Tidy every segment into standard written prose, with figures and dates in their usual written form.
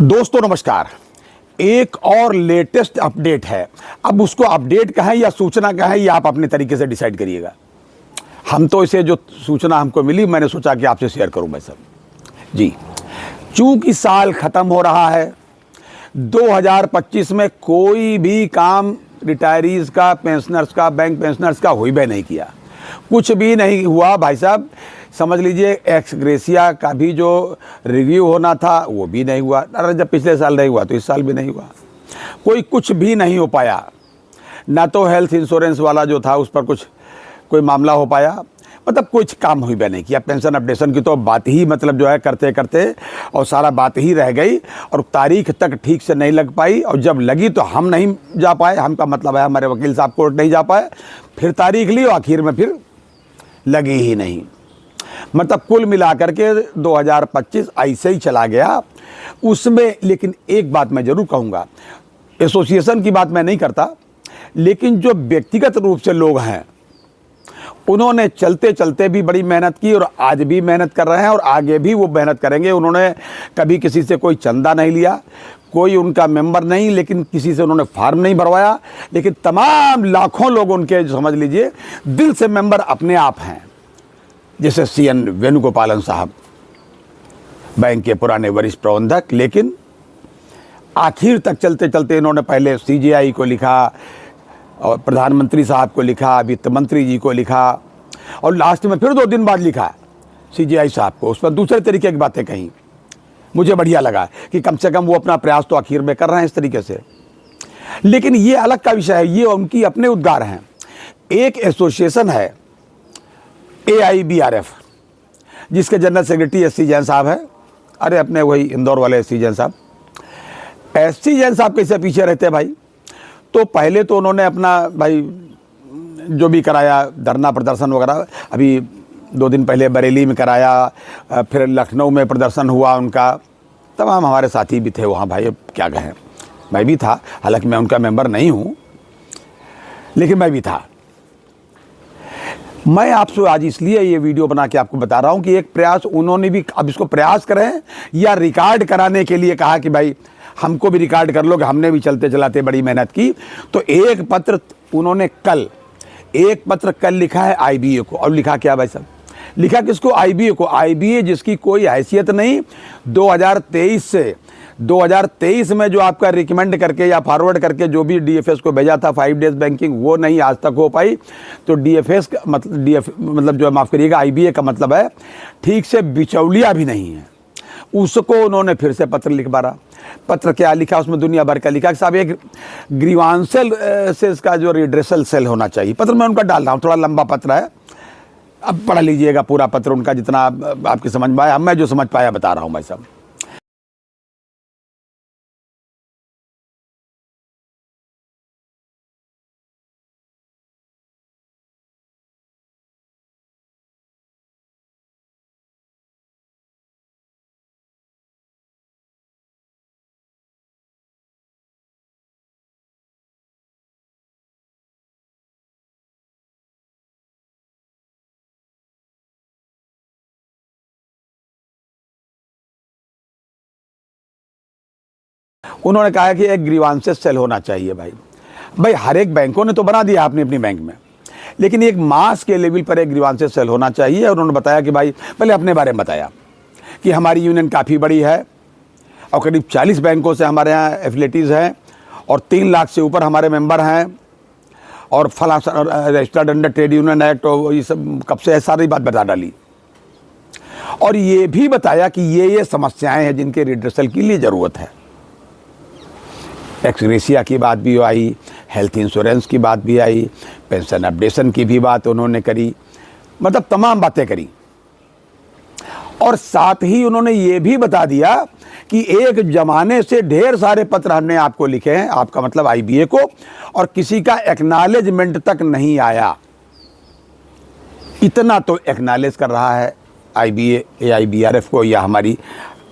दोस्तों नमस्कार। एक और लेटेस्ट अपडेट है। अब उसको अपडेट कहें या सूचना कहें, ये आप अपने तरीके से डिसाइड करिएगा। हम तो इसे जो सूचना हमको मिली मैंने सोचा कि आपसे शेयर करूं मैं सब जी। चूंकि साल ख़त्म हो रहा है, 2025 में कोई भी काम रिटायरीज़ का, पेंशनर्स का, बैंक पेंशनर्स का हुई भी नहीं किया, कुछ भी नहीं हुआ भाई साहब। समझ लीजिए एक्स ग्रेसिया का भी जो रिव्यू होना था वो भी नहीं हुआ। अरे जब पिछले साल नहीं हुआ तो इस साल भी नहीं हुआ। कोई कुछ भी नहीं हो पाया, ना तो हेल्थ इंश्योरेंस वाला जो था उस पर कोई मामला हो पाया, मतलब कुछ काम हुई भी नहीं किया। पेंशन अपडेशन की तो बात ही मतलब जो है करते करते और सारा बात ही रह गई और तारीख तक ठीक से नहीं लग पाई। और जब लगी तो हम नहीं जा पाए, हम का मतलब है हमारे वकील साहब कोर्ट नहीं जा पाए। फिर तारीख ली और आखिर में फिर लगी ही नहीं। मतलब कुल मिलाकर के 2025 ऐसे ही चला गया। उसमें लेकिन एक बात मैं ज़रूर कहूँगा, एसोसिएशन की बात मैं नहीं करता, लेकिन जो व्यक्तिगत रूप से लोग हैं उन्होंने चलते चलते भी बड़ी मेहनत की और आज भी मेहनत कर रहे हैं और आगे भी वो मेहनत करेंगे। उन्होंने कभी किसी से कोई चंदा नहीं लिया, कोई उनका मेंबर नहीं, लेकिन किसी से उन्होंने फॉर्म नहीं भरवाया, लेकिन तमाम लाखों लोग उनके समझ लीजिए दिल से मेंबर अपने आप हैं। जैसे CN वेणुगोपालन साहब, बैंक के पुराने वरिष्ठ प्रबंधक, लेकिन आखिर तक चलते चलते इन्होंने पहले CJI को लिखा और प्रधानमंत्री साहब को लिखा, वित्त मंत्री जी को लिखा और लास्ट में फिर 2 दिन बाद लिखा CJI साहब को। उस पर दूसरे तरीके की बातें कहीं। मुझे बढ़िया लगा कि कम से कम वो अपना प्रयास तो आखिर में कर रहे हैं इस तरीके से। लेकिन ये अलग का विषय है, ये उनकी अपने उद्गार हैं। एक एसोसिएशन है AIBRF, जिसके जनरल सेक्रेटरी SC जैन साहब हैं। अरे अपने वही इंदौर वाले SC जैन साहब। SC जैन साहब कैसे पीछे रहते हैं भाई? तो पहले तो उन्होंने अपना भाई जो भी कराया धरना प्रदर्शन वगैरह, अभी 2 दिन पहले बरेली में कराया, फिर लखनऊ में प्रदर्शन हुआ उनका। तमाम हमारे साथी भी थे वहाँ भाई, अब क्या कहें, मैं भी था, हालांकि मैं उनका मेंबर नहीं हूँ, लेकिन मैं भी था। मैं आपसे आज इसलिए ये वीडियो बना के आपको बता रहा हूँ कि एक प्रयास उन्होंने भी, अब इसको प्रयास करें या रिकॉर्ड कराने के लिए कहा कि भाई हमको भी रिकॉर्ड कर लो कि हमने भी चलते चलाते बड़ी मेहनत की। तो एक पत्र उन्होंने कल लिखा है IBA को। और लिखा क्या भाई साहब? लिखा किसको? IBA को। IBA जिसकी कोई हैसियत नहीं। 2023 में जो आपका रिकमेंड करके या फॉरवर्ड करके जो भी DFS को भेजा था 5 डेज बैंकिंग, वो नहीं आज तक हो पाई। तो DFS का मतलब जो माफ़ करिएगा IBA का मतलब है ठीक से बिचौलिया भी नहीं है। उसको उन्होंने फिर से पत्र लिखवारा। पत्र क्या लिखा उसमें? दुनिया भर का लिखा कि साहब एक ग्रीवांसल से इसका जो रिड्रेसल सेल होना चाहिए। पत्र मैं उनका डाल रहा हूँ, थोड़ा लंबा पत्र है, अब पढ़ लीजिएगा पूरा पत्र उनका, जितना आपकी समझ में आया। मैं जो समझ पाया बता रहा हूँ भाई साहब। उन्होंने कहा कि एक ग्रीवांसेस सेल होना चाहिए। भाई हर एक बैंकों ने तो बना दिया अपनी अपनी बैंक में, लेकिन एक मास के लेवल पर एक ग्रीवांसेस सेल होना चाहिए। और उन्होंने बताया कि भाई पहले अपने बारे में बताया कि हमारी यूनियन काफ़ी बड़ी है और करीब 40 बैंकों से हमारे यहाँ एफिलिटीज़ हैं और 3 लाख से ऊपर हमारे मेंबर हैं और फला registered under trade union act और ये सब कब से है, सारी बात बता डाली। और ये भी बताया कि ये समस्याएँ हैं जिनके रिड्रेसल के लिए ज़रूरत है। एक्स ग्रेसिया की बात भी आई, हेल्थ इंश्योरेंस की बात भी आई, पेंशन अपडेशन की भी बात उन्होंने करी, मतलब तमाम बातें करी। और साथ ही उन्होंने ये भी बता दिया कि एक ज़माने से ढेर सारे पत्र हमने आपको लिखे हैं, आपका मतलब IBA को, और किसी का एक्नॉलेजमेंट तक नहीं आया। इतना तो एक्नॉलेज कर रहा है IBA AIBRF को, या हमारी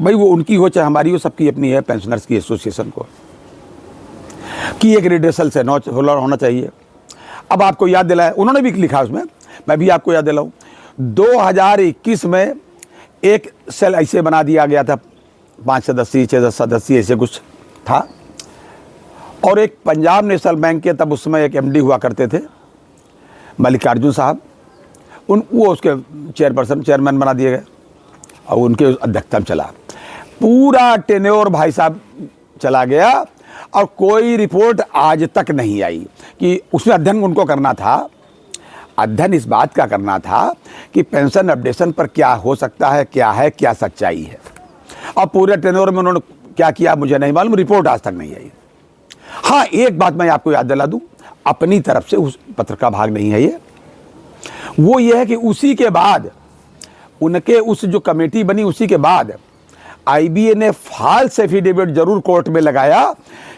भाई वो उनकी हो चाहे हमारी हो, सबकी अपनी है पेंशनर्स की एसोसिएशन को, कि एक रिड्रेसल से होना चाहिए। अब आपको याद दिलाया, उन्होंने भी लिखा उसमें, मैं भी आपको याद दिलाऊं, 2021 में एक सेल ऐसे बना दिया गया था 5 सदस्यीय 6 सदस्यीय ऐसे कुछ था। और एक पंजाब नेशनल बैंक के तब उस समय एक एमडी हुआ करते थे मल्लिकार्जुन साहब, वो उसके चेयरमैन बना दिए गए और उनके अध्यक्षता में चला। पूरा टेन्योर भाई साहब चला गया और कोई रिपोर्ट आज तक नहीं आई कि उसमें अध्ययन उनको करना था। अध्ययन इस बात का करना था कि पेंशन अपडेशन पर क्या हो सकता है, क्या सच्चाई है। और पूरे टेन्योर में उन्होंने क्या किया मुझे नहीं मालूम, रिपोर्ट आज तक नहीं आई। हाँ, एक बात मैं आपको याद दिला दूं, अपनी तरफ से उस पत्र का भाग नहीं है ये, वो ये है कि उसी के बाद उनके उस जो कमेटी बनी उसी के बाद आईबीए ने फॉल्स एफिडेविट जरूर कोर्ट में लगाया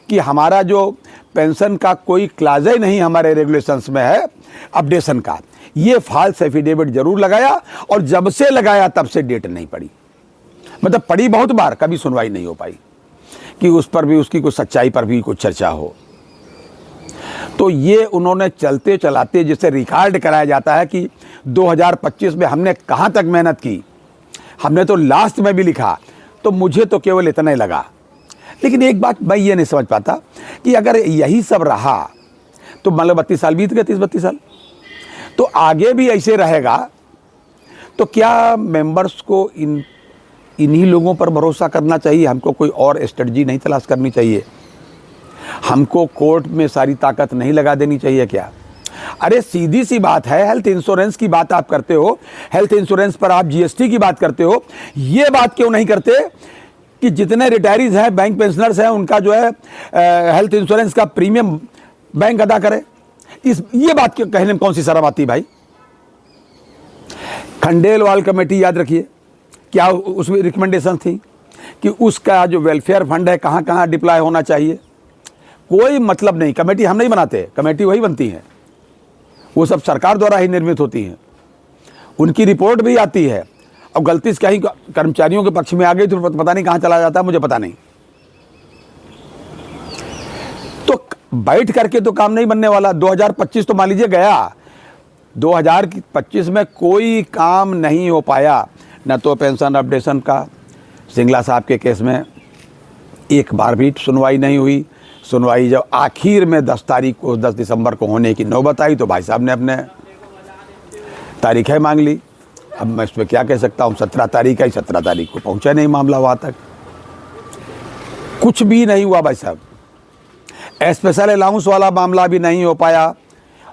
कि हमारा जो पेंशन का कोई क्लाज ही नहीं हमारे रेगुलेशंस में है अपडेशन का, ये फॉल्स एफिडेविट जरूर लगाया। और जब से लगाया तब से डेट नहीं पड़ी, मतलब पड़ी बहुत बार, कभी सुनवाई नहीं हो पाई कि उस पर भी उसकी कुछ सच्चाई पर भी कुछ चर्चा हो। तो ये उन्होंने चलते चलाते जिसे रिकॉर्ड कराया जाता है कि 2025 में हमने कहाँ तक मेहनत की, हमने तो लास्ट में भी लिखा, तो मुझे तो केवल इतना ही लगा। लेकिन एक बात मैं ये नहीं समझ पाता कि अगर यही सब रहा तो मतलब 32 साल बीत गए, 30-32 साल, तो आगे भी ऐसे रहेगा तो क्या मेंबर्स को इन्हीं लोगों पर भरोसा करना चाहिए? हमको कोई और स्ट्रेटजी नहीं तलाश करनी चाहिए? हमको कोर्ट में सारी ताकत नहीं लगा देनी चाहिए क्या? अरे सीधी सी बात है, हेल्थ इंश्योरेंस की बात आप करते हो, हेल्थ इंश्योरेंस पर आप जीएसटी की बात करते हो, ये बात क्यों नहीं करते कि जितने रिटायरीज हैं, बैंक पेंशनर्स हैं, उनका जो है हेल्थ इंश्योरेंस का प्रीमियम बैंक अदा करे? ये बात कहने में कौन सी शर्म आती भाई? खंडेलवाल कमेटी याद रखिए, क्या उसमें रिकमेंडेशन थी कि उसका जो वेलफेयर फंड है कहाँ कहाँ डिप्लॉय होना चाहिए? कोई मतलब नहीं, कमेटी हम नहीं बनाते, कमेटी वही बनती है, वो सब सरकार द्वारा ही निर्मित होती हैं, उनकी रिपोर्ट भी आती है। और गलती से कहीं कर्मचारियों के पक्ष में आ गई तो पता नहीं कहाँ चला जाता है, मुझे पता नहीं। तो बैठ करके तो काम नहीं बनने वाला। 2025 तो मान लीजिए गया, 2025 में कोई काम नहीं हो पाया, न तो पेंशन अपडेशन का सिंगला साहब के केस में एक बार भी सुनवाई नहीं हुई। सुनवाई जब आखिर में 10 दिसंबर को होने की नौबत आई तो भाई साहब ने अपने तारीखें मांग ली। अब मैं इसमें क्या कह सकता हूँ, 17 तारीख आई, 17 तारीख को पहुँचा नहीं मामला, वहाँ तक कुछ भी नहीं हुआ भाई साहब। स्पेशल अलाउंस वाला मामला भी नहीं हो पाया।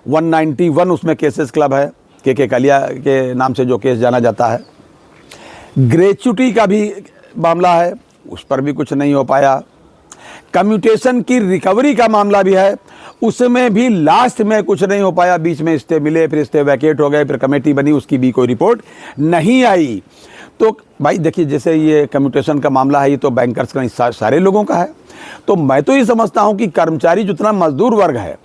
191 उसमें केसेस क्लब है, के कलिया के नाम से जो केस जाना जाता है। ग्रेच्युटी का भी मामला है, उस पर भी कुछ नहीं हो पाया। कम्यूटेशन की रिकवरी का मामला भी है, उसमें भी लास्ट में कुछ नहीं हो पाया। बीच में स्टे मिले, फिर स्टे वैकेट हो गए, फिर कमेटी बनी, उसकी भी कोई रिपोर्ट नहीं आई। तो भाई देखिए, जैसे ये कम्यूटेशन का मामला है, ये तो बैंकर्स का सारे लोगों का है। तो मैं तो ये समझता हूँ कि कर्मचारी जितना मजदूर वर्ग है,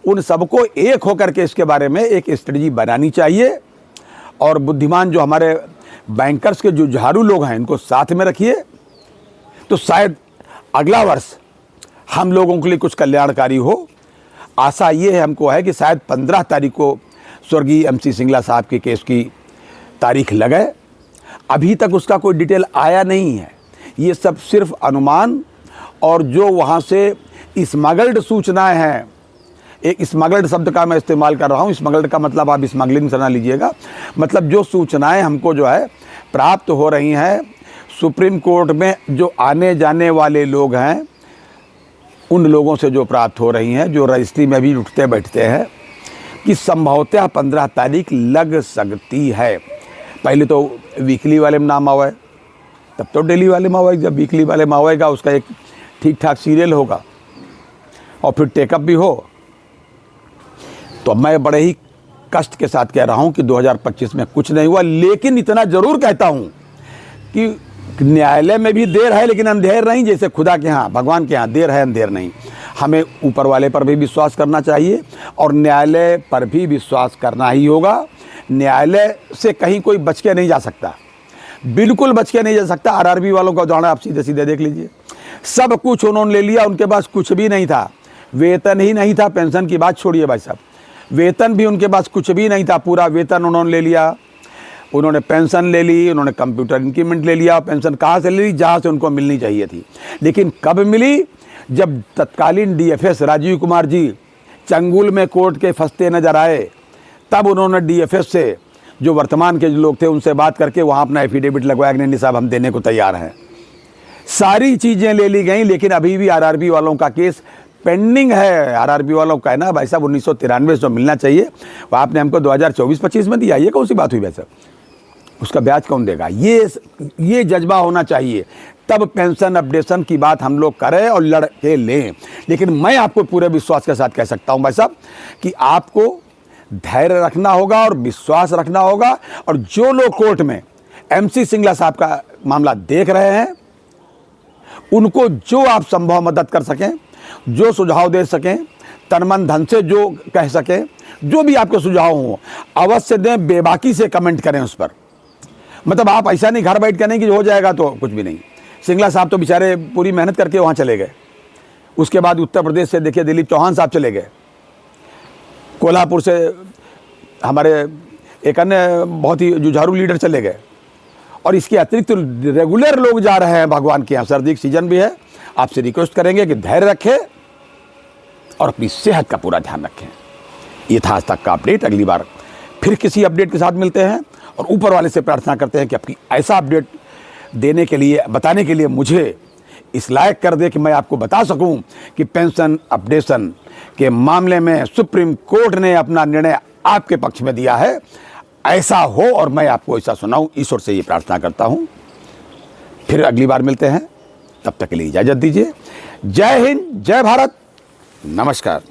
उन सबको एक होकर के इसके बारे में एक स्ट्रेटजी बनानी चाहिए। और बुद्धिमान जो हमारे बैंकर्स के जो झाड़ू लोग हैं, इनको साथ में रखिए, तो शायद अगला वर्ष हम लोगों के लिए कुछ कल्याणकारी हो। आशा ये है हमको है कि शायद 15 तारीख को स्वर्गीय MC सिंगला साहब के केस की तारीख लगे। अभी तक उसका कोई डिटेल आया नहीं है, ये सब सिर्फ अनुमान और जो वहाँ से स्मगल्ड सूचनाएं हैं। एक स्मगल्ड शब्द का मैं इस्तेमाल कर रहा हूँ, स्मगल्ड का मतलब आप स्मगलिंग से ना लीजिएगा, मतलब जो सूचनाएं हमको जो है प्राप्त हो रही हैं सुप्रीम कोर्ट में, जो आने जाने वाले लोग हैं उन लोगों से जो प्राप्त हो रही हैं, जो रजिस्ट्री में भी उठते बैठते हैं, कि संभवतः 15 तारीख लग सकती है। पहले तो वीकली वाले में नाम आवे, तब तो डेली वाले में आवेगा। जब वीकली वाले में आवेगा, उसका एक ठीक ठाक सीरियल होगा और फिर टेकअप भी हो। तो मैं बड़े ही कष्ट के साथ कह रहा हूं कि 2025 में कुछ नहीं हुआ, लेकिन इतना जरूर कहता हूं कि न्यायालय में भी देर है लेकिन अंधेर नहीं। जैसे खुदा के यहाँ, भगवान के यहाँ देर है अंधेर नहीं। हमें ऊपर वाले पर भी विश्वास करना चाहिए और न्यायालय पर भी विश्वास करना ही होगा। न्यायालय से कहीं कोई बच के नहीं जा सकता, बिल्कुल बच के नहीं जा सकता। RRB वालों का उदाहरण आप सीधे सीधे देख लीजिए, सब कुछ उन्होंने ले लिया, उनके पास कुछ भी नहीं था, वेतन ही नहीं था। पेंशन की बात छोड़िए भाई साहब, वेतन भी उनके पास कुछ भी नहीं था, पूरा वेतन उन्होंने ले लिया। उन्होंने पेंशन ले ली, उन्होंने कंप्यूटर इंक्रीमेंट ले लिया। पेंशन कहाँ से ले ली? जहाँ से उनको मिलनी चाहिए थी। लेकिन कब मिली? जब तत्कालीन डीएफएस राजीव कुमार जी चंगुल में कोर्ट के फंसते नजर आए, तब उन्होंने डीएफएस से जो वर्तमान के जो लोग थे उनसे बात करके वहाँ अपना एफिडेविट लगवाया कि नहीं साहब हम देने को तैयार हैं। सारी चीज़ें ले ली गई, लेकिन अभी भी आरआरबी वालों का केस पेंडिंग है। आरआरबी वालों का है ना भाई साहब, 1993 जो मिलना चाहिए वो आपने हमको 2024-25 में दिया। ये कौन सी बात हुई भाई साहब? उसका ब्याज कौन देगा? ये जज्बा होना चाहिए, तब पेंशन अपडेशन की बात हम लोग करें और लड़ के लें। लेकिन मैं आपको पूरे विश्वास के साथ कह सकता हूं भाई साहब कि आपको धैर्य रखना होगा और विश्वास रखना होगा। और जो लोग कोर्ट में MC सिंगला साहब का मामला देख रहे हैं, उनको जो आप संभव मदद कर सकें, जो सुझाव दे सकें, तन मन धन से जो कह सकें, जो भी आपके सुझाव हों अवश्य दें। बेबाकी से कमेंट करें उस पर। मतलब आप ऐसा नहीं घर बैठ कर नहीं कि हो जाएगा तो कुछ भी नहीं। सिंगला साहब तो बेचारे पूरी मेहनत करके वहाँ चले गए। उसके बाद उत्तर प्रदेश से देखिए दिलीप चौहान साहब चले गए, कोल्हापुर से हमारे एक अन्य बहुत ही जुझारू लीडर चले गए, और इसके अतिरिक्त रेगुलर लोग जा रहे हैं भगवान के यहाँ। सर्दी की सीजन भी है। आपसे रिक्वेस्ट करेंगे कि धैर्य रखें और अपनी सेहत का पूरा ध्यान रखें। ये था आज तक का अपडेट। अगली बार फिर किसी अपडेट के साथ मिलते हैं, और ऊपर वाले से प्रार्थना करते हैं कि आपकी ऐसा अपडेट देने के लिए, बताने के लिए मुझे इस लायक कर दे कि मैं आपको बता सकूं कि पेंशन अपडेशन के मामले में सुप्रीम कोर्ट ने अपना निर्णय आपके पक्ष में दिया है। ऐसा हो और मैं आपको ऐसा सुनाऊं, ईश्वर से ये प्रार्थना करता हूं। फिर अगली बार मिलते हैं, तब तक के लिए इजाजत दीजिए। जय हिंद, जय भारत, नमस्कार।